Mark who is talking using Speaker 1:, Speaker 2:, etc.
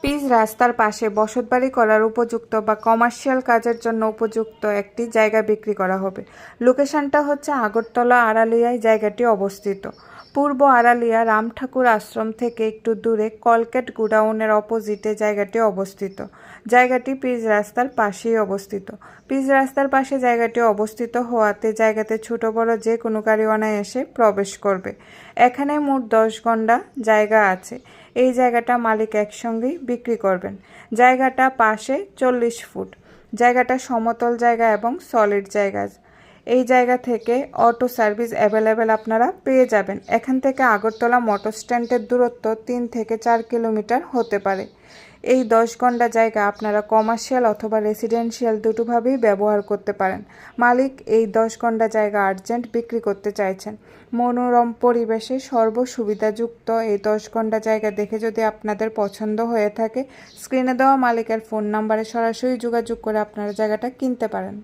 Speaker 1: Pitch রাস্তার পাশে বসতবাড়ি করার উপযুক্ত বা কমার্শিয়াল কাজের জন্য উপযুক্ত একটি জায়গা বিক্রি করা হবে। লোকেশনটা হচ্ছে আগরতলা আড়ালিয়ায় জায়গাটি অবস্থিত। পূর্ব আড়ালিয়া রাম ঠাকুর আশ্রম থেকে একটু দূরে কলকেট গুডাউনের অপোজিটে জায়গাটি অবস্থিত। জায়গাটি পিচ রাস্তার পাশেই অবস্থিত। পিচ রাস্তার পাশে জায়গাটি অবস্থিত হওয়াতে জায়গাতে ছোট বড় যে কোনো গাড়ি অনায়াসে প্রবেশ করবে। এখানে মোট 10 গন্ডা জায়গা আছে। এই জায়গাটা মালিক একসঙ্গেই বিক্রি করবেন। জায়গাটা পাশে 40 ফুট। জায়গাটা সমতল জায়গা এবং সলিড জায়গা। এই জায়গা থেকে অটো সার্ভিস অ্যাভেলেবেল আপনারা পেয়ে যাবেন। এখান থেকে আগরতলা মোটর স্ট্যান্ডের দূরত্ব 3 থেকে 4 কিলোমিটার হতে পারে। এই 10 গন্ডা জায়গা আপনারা কমার্শিয়াল অথবা রেসিডেন্সিয়াল দুটোভাবেই ব্যবহার করতে পারেন। মালিক এই 10 গন্ডা জায়গা আর্জেন্ট বিক্রি করতে চাইছেন। মনোরম পরিবেশে সর্বসুবিধাযুক্ত এই 10 গন্ডা জায়গা দেখে যদি আপনাদের পছন্দ হয়ে থাকে, স্ক্রিনে দেওয়া মালিকের ফোন নাম্বারে সরাসরি যোগাযোগ করে আপনারা জায়গাটা কিনতে পারেন।